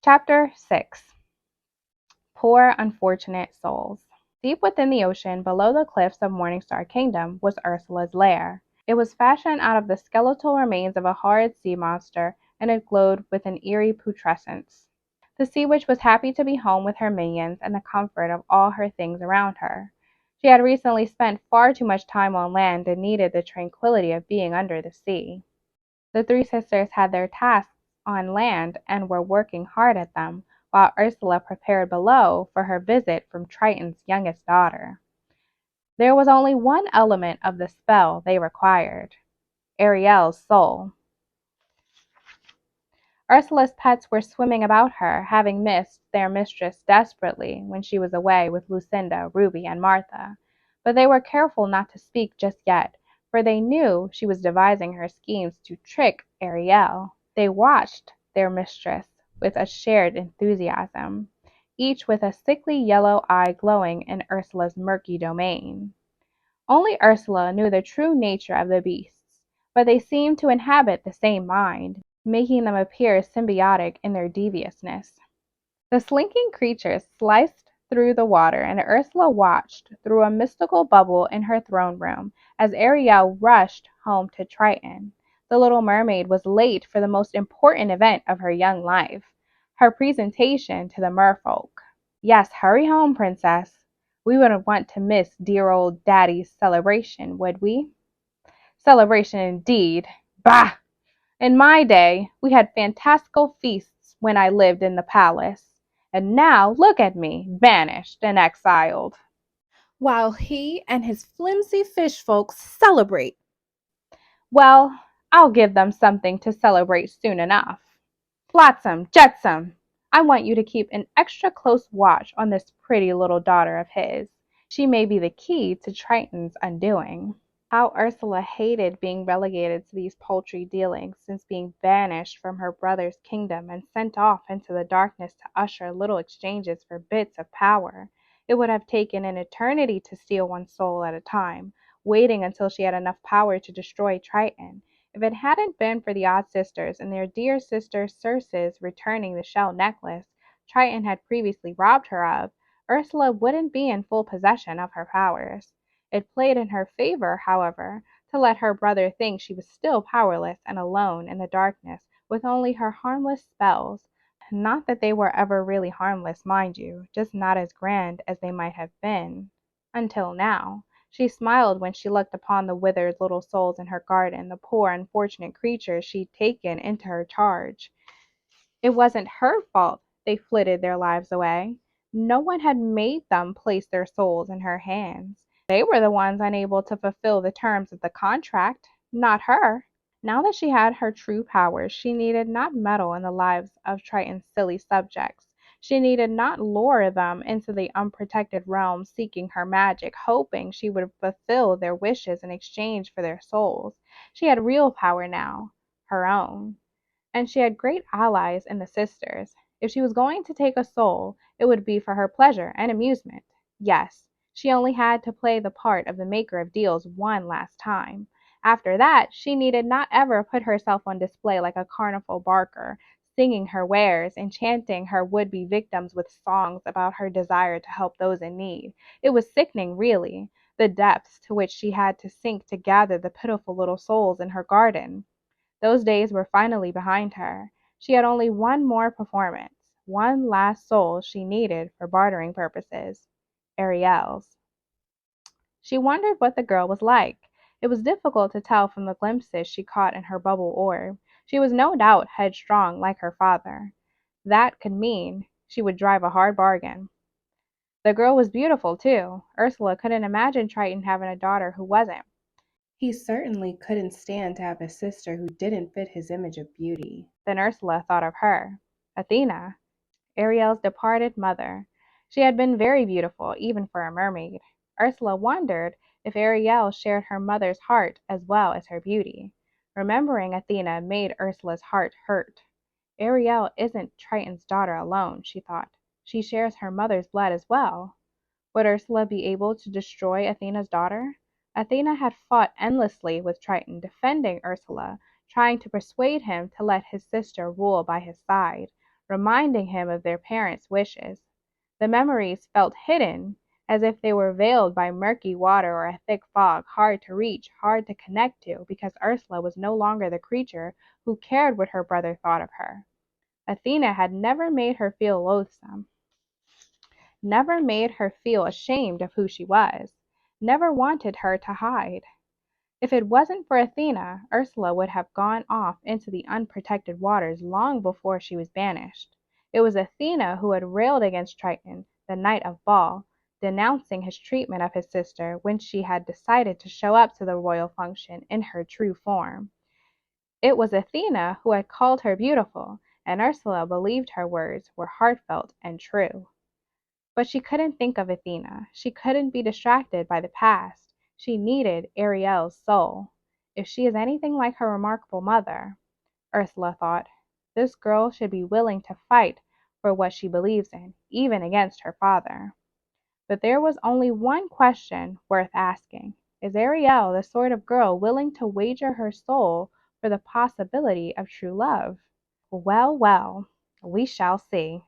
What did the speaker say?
Chapter 6. Poor Unfortunate Souls. Deep within the ocean, below the cliffs of Morningstar Kingdom, was Ursula's lair. It was fashioned out of the skeletal remains of a horrid sea monster, and it glowed with an eerie putrescence. The sea witch was happy to be home with her minions and the comfort of all her things around her. She had recently spent far too much time on land and needed the tranquility of being under the sea. The three sisters had their tasks on land and were working hard at them, while Ursula prepared below for her visit from Triton's youngest daughter. There was only one element of the spell they required: Ariel's soul. Ursula's pets were swimming about her, having missed their mistress desperately when she was away with Lucinda, Ruby, and Martha. But they were careful not to speak just yet, for they knew she was devising her schemes to trick Ariel. They watched their mistress with a shared enthusiasm, each with a sickly yellow eye glowing in Ursula's murky domain. Only Ursula knew the true nature of the beasts, but they seemed to inhabit the same mind, making them appear symbiotic in their deviousness. The slinking creatures sliced through the water, and Ursula watched through a mystical bubble in her throne room as Ariel rushed home to Triton. The little mermaid was late for the most important event of her young life, her presentation to the merfolk. Yes, hurry home, princess. We wouldn't want to miss dear old daddy's celebration, would we? Celebration indeed. Bah! In my day, we had fantastical feasts when I lived in the palace. And now look at me, banished and exiled, while he and his flimsy fish folks celebrate. Well, I'll give them something to celebrate soon enough. Flotsam, Jetsam, I want you to keep an extra close watch on this pretty little daughter of his. She may be the key to Triton's undoing. How Ursula hated being relegated to these paltry dealings, since being banished from her brother's kingdom and sent off into the darkness to usher little exchanges for bits of power. It would have taken an eternity to steal one soul at a time, waiting until she had enough power to destroy Triton. If it hadn't been for the odd sisters and their dear sister Circe's returning the shell necklace Triton had previously robbed her of, Ursula wouldn't be in full possession of her powers. It played in her favor, however, to let her brother think she was still powerless and alone in the darkness with only her harmless spells. Not that they were ever really harmless, mind you, just not as grand as they might have been. Until now. She smiled when she looked upon the withered little souls in her garden, the poor unfortunate creatures she'd taken into her charge. It wasn't her fault they flitted their lives away. No one had made them place their souls in her hands. They were the ones unable to fulfill the terms of the contract, not her. Now that she had her true powers, she needed not meddle in the lives of Triton's silly subjects. She needed not lure them into the unprotected realm seeking her magic, hoping she would fulfill their wishes in exchange for their souls. She had real power now, her own. And she had great allies in the sisters. If she was going to take a soul, it would be for her pleasure and amusement. Yes, she only had to play the part of the maker of deals one last time. After that, she needed not ever put herself on display like a carnival barker, singing her wares, enchanting her would-be victims with songs about her desire to help those in need. It was sickening, really, the depths to which she had to sink to gather the pitiful little souls in her garden. Those days were finally behind her. She had only one more performance, one last soul she needed for bartering purposes: Ariel's. She wondered what the girl was like. It was difficult to tell from the glimpses she caught in her bubble orb. She was no doubt headstrong like her father. That could mean she would drive a hard bargain. The girl was beautiful, too. Ursula couldn't imagine Triton having a daughter who wasn't. He certainly couldn't stand to have a sister who didn't fit his image of beauty. Then Ursula thought of her. Athena, Ariel's departed mother. She had been very beautiful, even for a mermaid. Ursula wondered if Ariel shared her mother's heart as well as her beauty. Remembering Athena made Ursula's heart hurt. Ariel isn't Triton's daughter alone, she thought. She shares her mother's blood as well. Would Ursula be able to destroy Athena's daughter? Athena had fought endlessly with Triton, defending Ursula, trying to persuade him to let his sister rule by his side. reminding him of their parents' wishes. The memories felt hidden, as if they were veiled by murky water or a thick fog, hard to reach, hard to connect to, because Ursula was no longer the creature who cared what her brother thought of her. Athena had never made her feel loathsome, never made her feel ashamed of who she was, never wanted her to hide. If it wasn't for Athena, Ursula would have gone off into the unprotected waters long before she was banished. It was Athena who had railed against Triton the night of ball, denouncing his treatment of his sister when she had decided to show up to the royal function in her true form. It was Athena who had called her beautiful, and Ursula believed her words were heartfelt and true. But she couldn't think of Athena. She couldn't be distracted by the past. She needed Ariel's soul. If she is anything like her remarkable mother, Ursula thought, this girl should be willing to fight for what she believes in, even against her father. But there was only one question worth asking. Is Ariel the sort of girl willing to wager her soul for the possibility of true love? Well, well, we shall see.